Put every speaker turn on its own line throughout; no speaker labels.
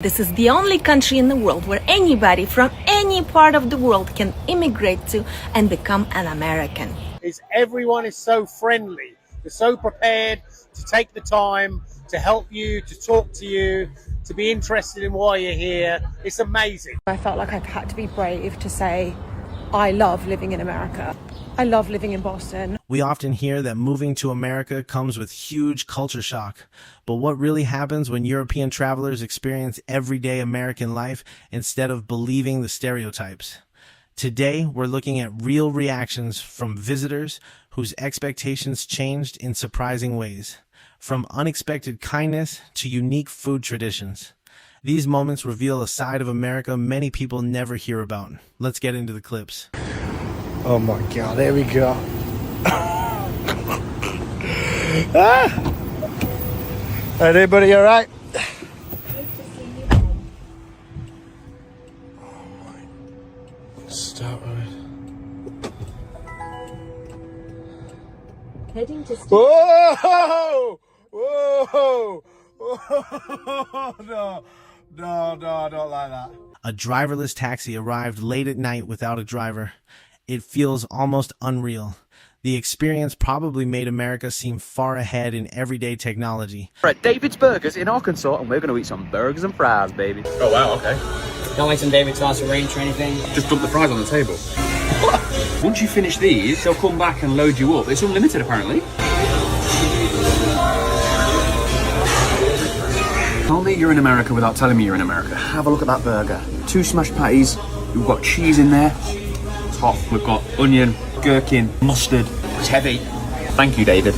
This is the only country in the world where anybody from any part of the world can immigrate to and become an American.
Everyone is so friendly. They're so prepared to take the time to help you, to talk to you, to be interested in why you're here. It's amazing.
I felt like I had to be brave to say, I love living in America. I love living in Boston.
We often hear that moving to America comes with huge culture shock. But what really happens when European travelers experience everyday American life instead of believing the stereotypes? Today, we're looking at real reactions from visitors whose expectations changed in surprising ways, from unexpected kindness to unique food traditions. These moments reveal a side of America many people never hear about. Let's get into the clips.
Oh my God, there we go. Ah! Everybody all right? Start right.
Heading to
Whoa! Whoa! Whoa! No, I don't like that.
A driverless taxi arrived late at night without a driver. It feels almost unreal. The experience probably made America seem far ahead in everyday technology.
We're at David's Burgers in Arkansas, and we're going to eat some burgers and fries, baby.
Oh, wow, okay.
Don't like some David sauce or ranch or anything?
Just dump the fries on the table. Once you finish these, they'll come back and load you up. It's unlimited, apparently. Tell me you're in America without telling me you're in America.
Have a look at that burger. 2 smashed patties. We've got cheese in there. Top, we've got onion, gherkin, mustard. It's heavy. Thank you, David.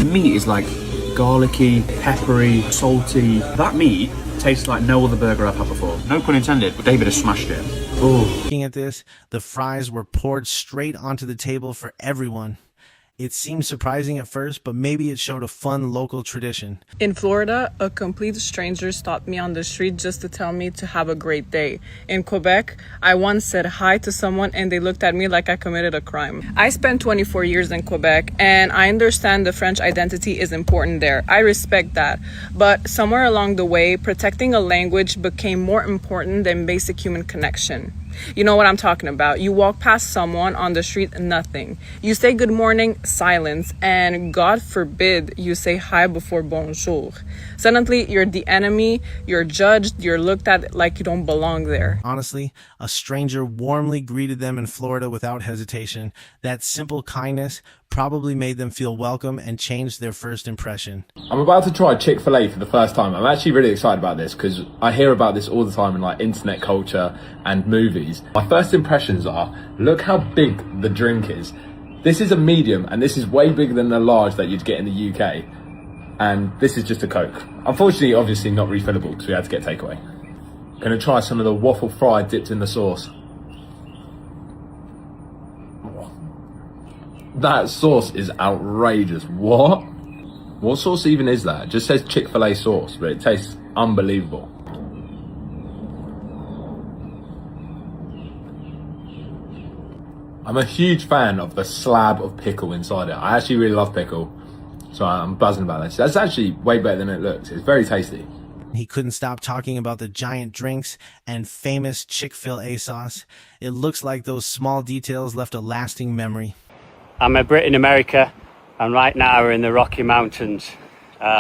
The meat is like garlicky, peppery, salty. That meat tastes like no other burger I've had before. No pun intended, but David has smashed it. Ooh.
Looking at this, the fries were poured straight onto the table for everyone. It seemed surprising at first, but maybe it showed a fun local tradition.
In Florida, a complete stranger stopped me on the street just to tell me to have a great day. In Quebec, I once said hi to someone and they looked at me like I committed a crime. I spent 24 years in Quebec and I understand the French identity is important there. I respect that. But somewhere along the way, protecting a language became more important than basic human connection. You know what I'm talking about. You walk past someone on the street, nothing. You say good morning, silence, and God forbid you say hi before bonjour. Suddenly, you're the enemy, you're judged, you're looked at like you don't belong there.
Honestly, a stranger warmly greeted them in Florida without hesitation. That simple kindness probably made them feel welcome and changed their first impression.
I'm about to try Chick-fil-A for the first time. I'm actually really excited about this because I hear about this all the time in like internet culture and movies. My first impressions are, look how big the drink is. This is a medium and this is way bigger than the large that you'd get in the UK. And this is just a Coke. Unfortunately, obviously not refillable because we had to get takeaway. Gonna try some of the waffle fry dipped in the sauce. That sauce is outrageous. What? What sauce even is that? It just says Chick-fil-A sauce, but it tastes unbelievable. I'm a huge fan of the slab of pickle inside it. I actually really love pickle, so I'm buzzing about this. That's actually way better than it looks. It's very tasty.
He couldn't stop talking about the giant drinks and famous Chick-fil-A sauce. It looks like those small details left a lasting memory.
I'm a Brit in America, and right now we're in the Rocky Mountains.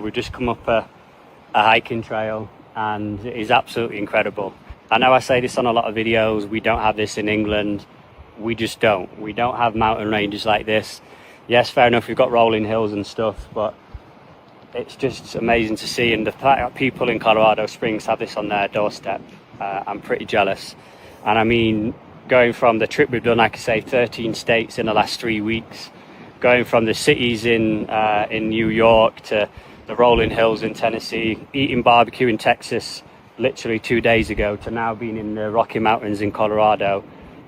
We've just come up a hiking trail, and it is absolutely incredible. I know I say this on a lot of videos, we don't have this in England. We just don't. We don't have mountain ranges like this. Yes, fair enough, we've got rolling hills and stuff, but it's just amazing to see. And the fact that people in Colorado Springs have this on their doorstep, I'm pretty jealous. And I mean, going from the trip we've done, like I say, 13 states in the last 3 weeks, going from the cities in New York to the rolling hills in Tennessee, eating barbecue in Texas literally 2 days ago, to now being in the Rocky Mountains in Colorado.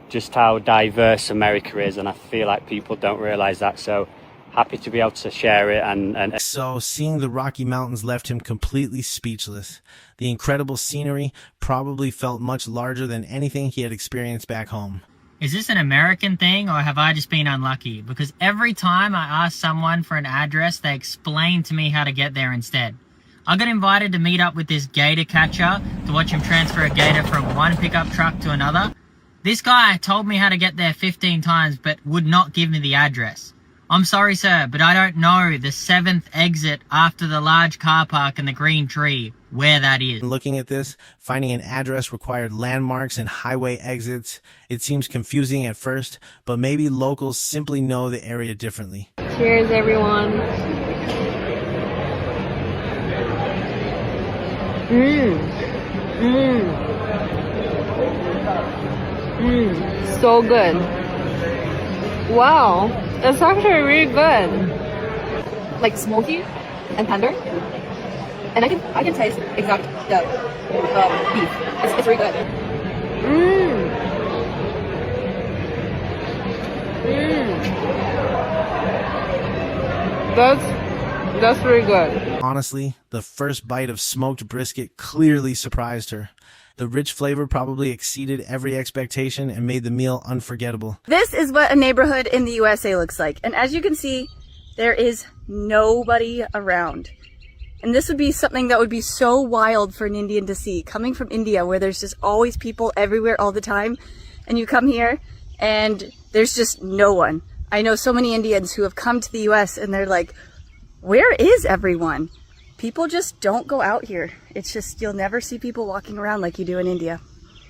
Just how diverse America is, and I feel like people don't realize that. So happy to be able to share it. And
so seeing the Rocky Mountains left him completely speechless. The incredible scenery probably felt much larger than anything he had experienced back home.
Is this an American thing, or have I just been unlucky? Because every time I ask someone for an address, they explain to me how to get there instead. I got invited to meet up with this gator catcher to watch him transfer a gator from one pickup truck to another. This guy told me how to get there 15 times but would not give me the address. I'm sorry, sir, but I don't know the 7th exit after the large car park and the green tree, where that is.
Looking at this, finding an address required landmarks and highway exits. It seems confusing at first, but maybe locals simply know the area differently.
Cheers, everyone. So good. Wow, it's actually really good. Like smoky and tender, and I can taste exact the beef. It's really good. That's really good.
Honestly, the first bite of smoked brisket clearly surprised her. The rich flavor probably exceeded every expectation and made the meal unforgettable.
This is what a neighborhood in the USA looks like. And as you can see, there is nobody around. And this would be something that would be so wild for an Indian to see. Coming from India, where there's just always people everywhere all the time. And you come here and there's just no one. I know so many Indians who have come to the US and they're like, where is everyone? People just don't go out here. It's just, you'll never see people walking around like you do in India.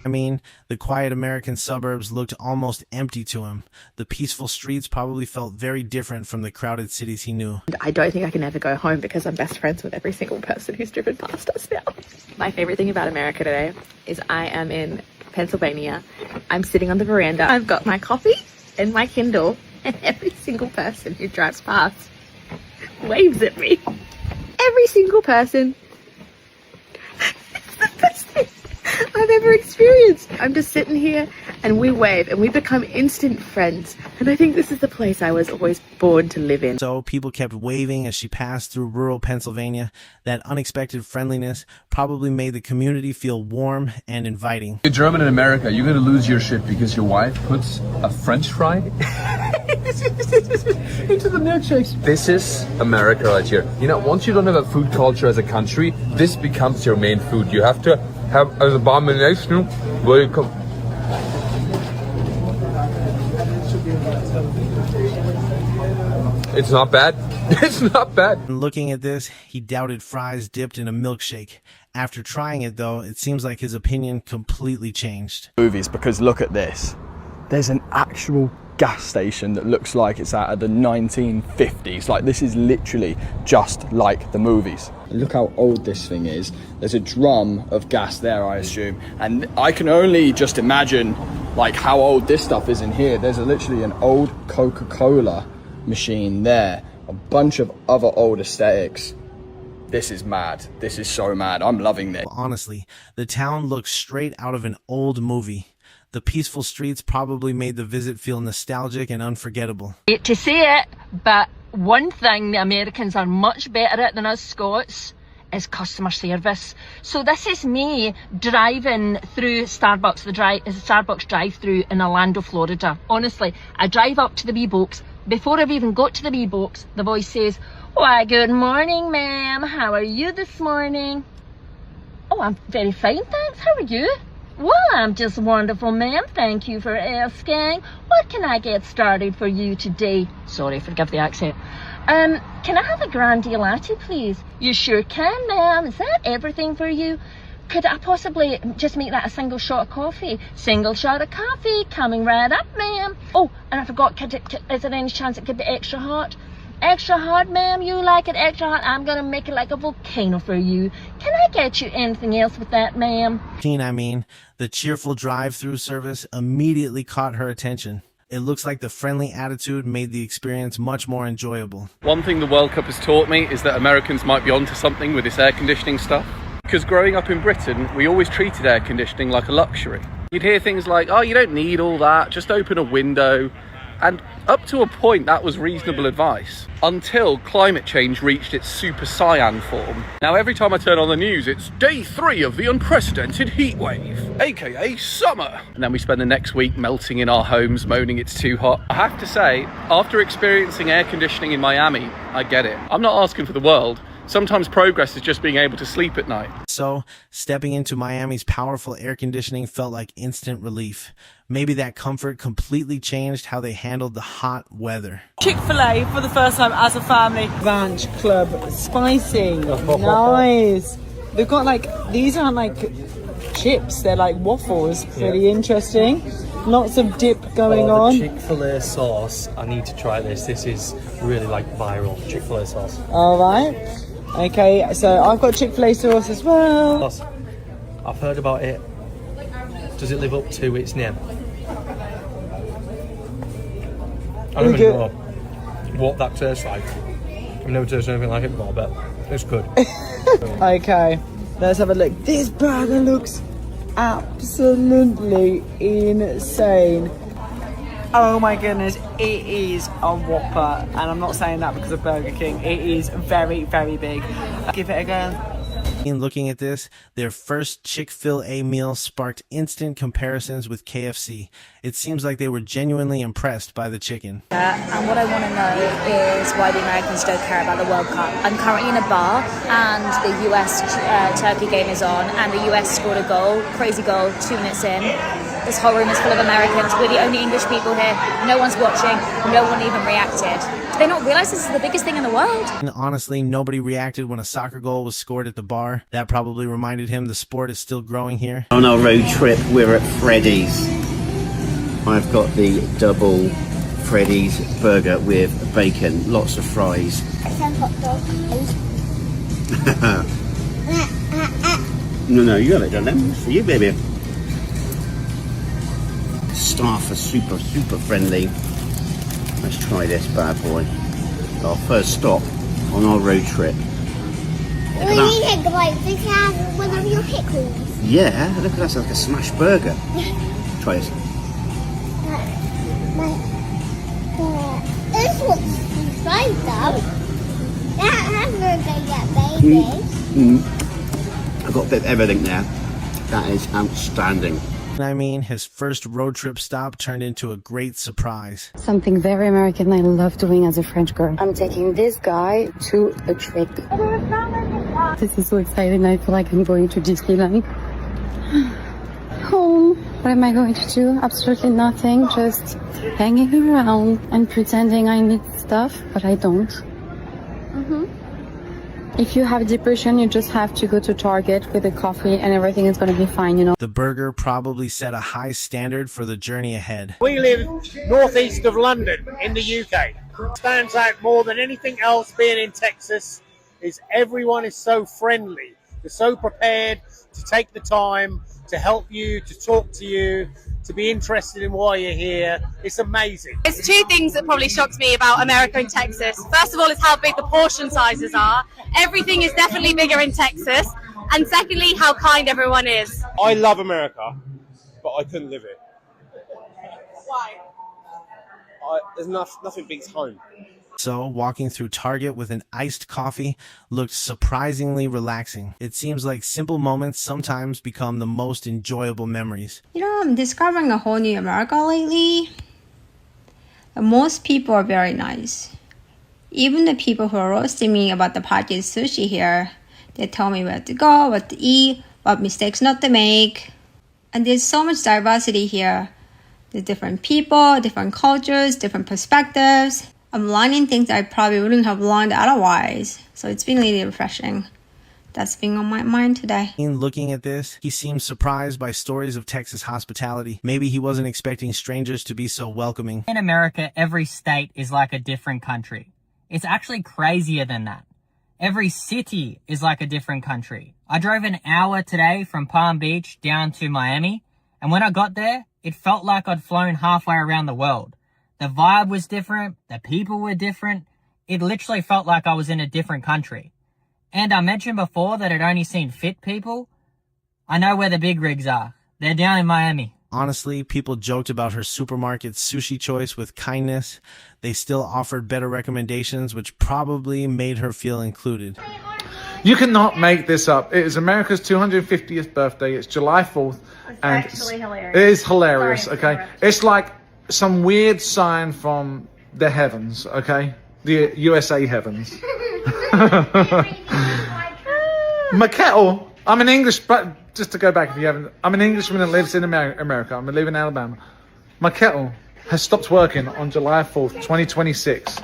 I mean, the quiet American suburbs looked almost empty to him. The peaceful streets probably felt very different from the crowded cities he knew.
I don't think I can ever go home because I'm best friends with every single person who's driven past us now. My favorite thing about America today is I am in Pennsylvania. I'm sitting on the veranda. I've got my coffee and my Kindle, and every single person who drives past waves at me. Every single person. It's the best thing I've ever experienced. I'm just sitting here and we wave and we become instant friends. And I think this is the place I was always born to live in.
So people kept waving as she passed through rural Pennsylvania. That unexpected friendliness probably made the community feel warm and inviting.
You're German in America, you're gonna lose your shit because your wife puts a French fry into the milkshakes. This is America right here. You know, once you don't have a food culture as a country, this becomes your main food. You have to have an abomination where you come. It's not bad. It's not bad.
Looking at this, he doubted fries dipped in a milkshake. After trying it though, it seems like his opinion completely changed.
Movies, because look at this. There's an actual gas station that looks like it's out of the 1950s. Like, this is literally just like the movies. Look how old this thing is. There's a drum of gas there, I assume, and I can only just imagine like how old this stuff is in here. There's literally an old Coca-Cola machine there, a bunch of other old aesthetics. This is mad. This is so mad. I'm loving this.
Honestly, the town looks straight out of an old movie. The peaceful streets probably made the visit feel nostalgic and unforgettable.
Hate to say it, but one thing the Americans are much better at than us Scots is customer service. So this is me driving through Starbucks, the Starbucks drive-through in Orlando, Florida. Honestly, I drive up to the wee box. Before I've even got to the wee box, the voice says, "Why, good morning, ma'am. How are you this morning?" "Oh, I'm very fine, thanks. How are you?" "Well, I'm just wonderful, ma'am. Thank you for asking. What can I get started for you today?" Sorry, forgive the accent. Can I have a grande latte, please?" "You sure can, ma'am. Is that everything for you?" "Could I possibly just make that a single shot of coffee?" "Single shot of coffee, coming right up, ma'am." "Oh, and I forgot, is there any chance it could be extra hot?" "Extra hot, ma'am? You like it extra hot? I'm gonna make it like a volcano for you. Can I get you anything else with that, ma'am?"
The cheerful drive-through service immediately caught her attention. It looks like the friendly attitude made the experience much more enjoyable.
One thing the World Cup has taught me is that Americans might be onto something with this air conditioning stuff. Because growing up in Britain, we always treated air conditioning like a luxury. You'd hear things like, "Oh, you don't need all that, just open a window." And up to a point, that was reasonable advice, until climate change reached its super cyan form. Now, every time I turn on the news, it's day 3 of the unprecedented heat wave, aka summer. And then we spend the next week melting in our homes, moaning it's too hot. I have to say, after experiencing air conditioning in Miami, I get it. I'm not asking for the world, Sometimes progress is just being able to sleep at night.
So, stepping into Miami's powerful air conditioning felt like instant relief. Maybe that comfort completely changed how they handled the hot weather.
Chick-fil-A for the first time as a family. Ranch Club Spicy. Nice. They've got like, these aren't like chips, they're like waffles. Pretty interesting. Lots of dip going on.
Chick-fil-A sauce. I need to try this. This is really like viral. Chick-fil-A sauce.
All right. Okay, so I've got Chick-fil-A sauce as well.
I've heard about it. Does it live up to its name? I don't even know what that tastes like. I've never tasted anything like it before, but it's good.
Okay, let's have a look. This burger looks absolutely insane. Oh my goodness, it is a Whopper, and I'm not saying that because of Burger King. It is very, very big. Give it a go.
In looking at this, their first Chick-fil-A meal sparked instant comparisons with KFC. It seems like they were genuinely impressed by the chicken.
And what I want to know is why the Americans don't care about the World Cup. I'm currently in a bar and the US Turkey game is on, and the US scored a goal, crazy goal, 2 minutes in. This whole room is full of Americans. We're the only English people here. No one's watching. No one even reacted. Do they not realize this is the biggest thing in the world?
And honestly, nobody reacted when a soccer goal was scored at the bar. That probably reminded him the sport is still growing here.
On our road trip, we're at Freddy's. I've got the double Freddy's burger with bacon, lots of fries.
Some hot dogs.
No, you got it, darling. It's for you, baby. Staff are super friendly. Let's try this bad boy. Our first stop on our road trip.
We need to like this has one of your pickles.
Yeah, look at that, it's like a smash burger. Try this.
This looks fried though. That hamburger got baby.
I've got a bit of everything there. That is outstanding.
I mean, his first road trip stop turned into a great surprise.
Something very American I love doing as a French girl. I'm taking this guy to a trip. This is so exciting. I feel like I'm going to Disneyland. Home. What am I going to do? Absolutely nothing. Just hanging around and pretending I need stuff, but I don't. If you have depression, you just have to go to Target with a coffee and everything is going to be fine, you know.
The burger probably set a high standard for the journey ahead.
We live northeast of London in the UK. Stands out more than anything else being in Texas is everyone is so friendly. They're so prepared to take the time to help you, to talk to you, to be interested in why you're here. It's amazing.
There's two things that probably shocked me about America and Texas. First of all is how big the portion sizes are. Everything is definitely bigger in Texas. And secondly, how kind everyone is.
I love America, but I couldn't live it.
Why?
There's nothing beats home.
So, walking through Target with an iced coffee looked surprisingly relaxing. It seems like simple moments sometimes become the most enjoyable memories.
You know, I'm discovering a whole new America lately. Most people are very nice. Even the people who are roasting me about the packaged sushi here, they tell me where to go, what to eat, what mistakes not to make. And there's so much diversity here. There's different people, different cultures, different perspectives. I'm learning things I probably wouldn't have learned otherwise. So it's been really refreshing. That's been on my mind today.
In looking at this, he seems surprised by stories of Texas hospitality. Maybe he wasn't expecting strangers to be so welcoming.
In America, every state is like a different country. It's actually crazier than that. Every city is like a different country. I drove an hour today from Palm Beach down to Miami, and when I got there, it felt like I'd flown halfway around the world. The vibe was different, the people were different. It literally felt like I was in a different country. And I mentioned before that I'd only seen fit people. I know where the big rigs are. They're down in Miami.
Honestly, people joked about her supermarket sushi choice with kindness. They still offered better recommendations, which probably made her feel included.
You cannot make this up. It is America's 250th birthday. It's July 4th. And
actually hilarious.
It is hilarious,
Sorry,
okay? It's like some weird sign from the heavens, okay? The USA heavens. My kettle. I'm an English, but just to go back, if you haven't, I'm an Englishman that lives in America. I live in Alabama. My kettle has stopped working on July 4th, 2026.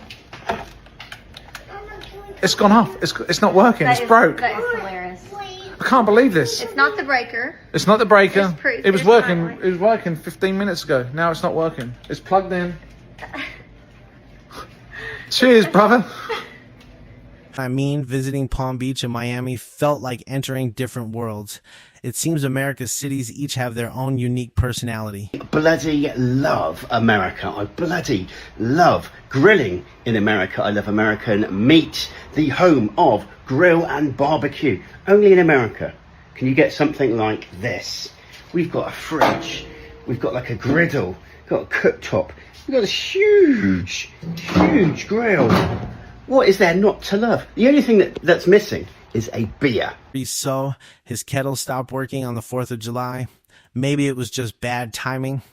It's gone off. It's not working. It's broke.
That is hilarious.
I can't believe this.
It's not the breaker.
It's not the breaker. It was
it's
working.
not
It was working 15 minutes ago. Now it's not working. It's plugged in. Cheers, brother.
I mean, visiting Palm Beach and Miami felt like entering different worlds. It seems America's cities each have their own unique personality.
Bloody love America. I bloody love grilling in America. I love American meat, the home of grill and barbecue. Only in America can you get something like this. We've got a fridge, we've got like a griddle, we've got a cooktop, we've got this huge grill. What is there not to love? The only thing that's missing is a beer.
So, his kettle stopped working on the 4th of July. Maybe it was just bad timing,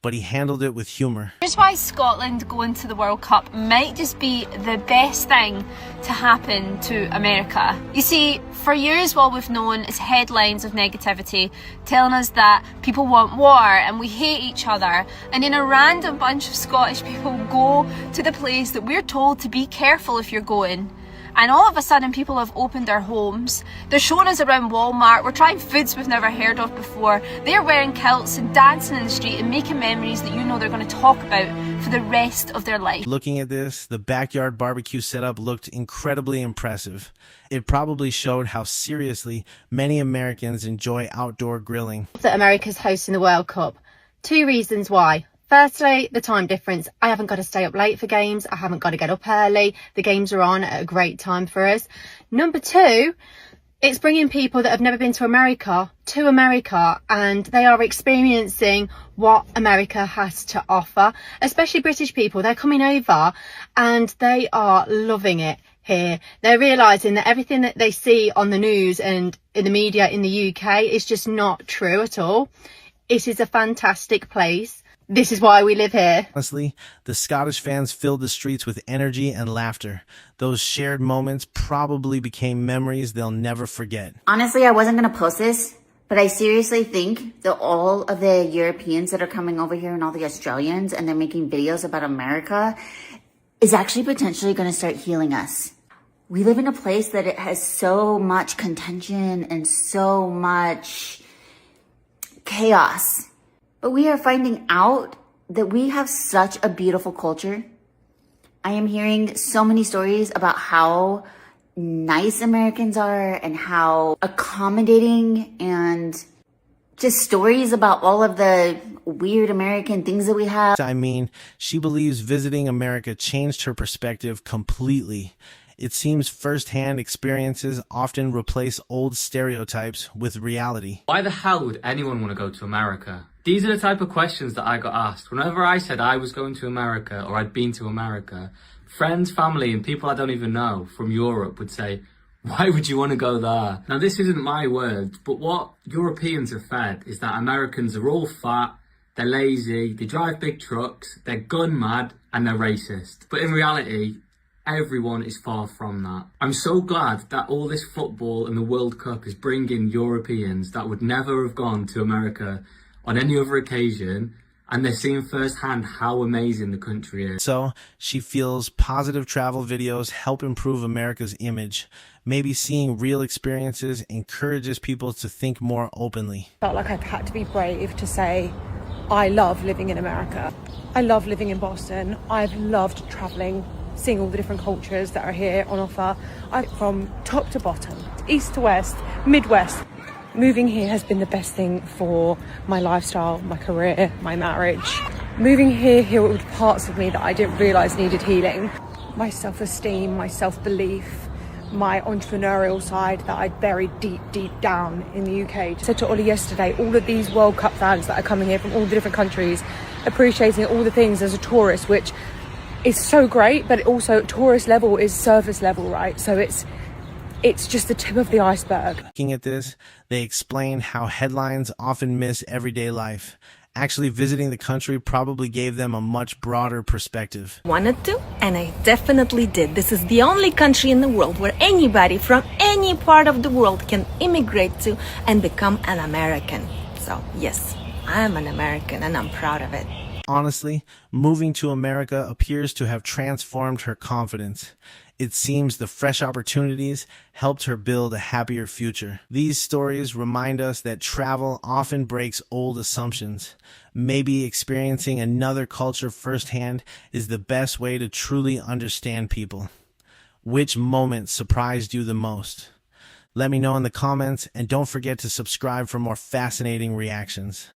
but he handled it with humor.
Here's why Scotland going to the World Cup might just be the best thing to happen to America. You see, for years what we've known is headlines of negativity telling us that people want war and we hate each other, and then a random bunch of Scottish people go to the place that we're told to be careful if you're going. And all of a sudden people have opened their homes. They're showing us around Walmart. We're trying foods we've never heard of before. They're wearing kilts and dancing in the street and making memories that you know they're going to talk about for the rest of their life.
Looking at this, the backyard barbecue setup looked incredibly impressive. It probably showed how seriously many Americans enjoy outdoor grilling.
That America's hosting the World Cup. 2 reasons why. Firstly, the time difference. I haven't got to stay up late for games. I haven't got to get up early. The games are on at a great time for us. Number 2, it's bringing people that have never been to America, and they are experiencing what America has to offer, especially British people. They're coming over and they are loving it here. They're realising that everything that they see on the news and in the media in the UK is just not true at all. It is a fantastic place. This is why we live here.
Honestly, the Scottish fans filled the streets with energy and laughter. Those shared moments probably became memories they'll never forget.
Honestly, I wasn't going to post this, but I seriously think that all of the Europeans that are coming over here and all the Australians and they're making videos about America is actually potentially going to start healing us. We live in a place that it has so much contention and so much chaos. But we are finding out that we have such a beautiful culture. I am hearing so many stories about how nice Americans are and how accommodating, and just stories about all of the weird American things that we have.
I mean, she believes visiting America changed her perspective completely. It seems first-hand experiences often replace old stereotypes with reality.
Why the hell would anyone want to go to America? These are the type of questions that I got asked. Whenever I said I was going to America or I'd been to America, friends, family, and people I don't even know from Europe would say, why would you want to go there? Now, this isn't my words, but what Europeans are fed is that Americans are all fat, they're lazy, they drive big trucks, they're gun mad, and they're racist. But in reality, everyone is far from that. I'm so glad that all this football and the World Cup is bringing Europeans that would never have gone to America on any other occasion, and they're seeing firsthand how amazing the country is.
So, she feels positive travel videos help improve America's image. Maybe seeing real experiences encourages people to think more openly.
Felt like I've had to be brave to say, I love living in America. I love living in Boston. I've loved traveling, seeing all the different cultures that are here on offer. From top to bottom, east to west, Midwest. Moving here has been the best thing for my lifestyle, my career, my marriage. Moving here healed with parts of me that I didn't realise needed healing. My self-esteem, my self-belief, my entrepreneurial side that I buried deep, deep down in the UK. I said to Ollie yesterday, all of these World Cup fans that are coming here from all the different countries, appreciating all the things as a tourist, which is so great, but also tourist level is surface level, right? So it's just the tip of the iceberg.
Looking at this, they explain how headlines often miss everyday life. Actually visiting the country probably gave them a much broader perspective.
Wanted to, and I definitely did. This is the only country in the world where anybody from any part of the world can immigrate to and become an American. So yes, I'm an American and I'm proud of it.
Honestly, moving to America appears to have transformed her confidence. It seems the fresh opportunities helped her build a happier future. These stories remind us that travel often breaks old assumptions. Maybe experiencing another culture firsthand is the best way to truly understand people. Which moment surprised you the most? Let me know in the comments, and don't forget to subscribe for more fascinating reactions.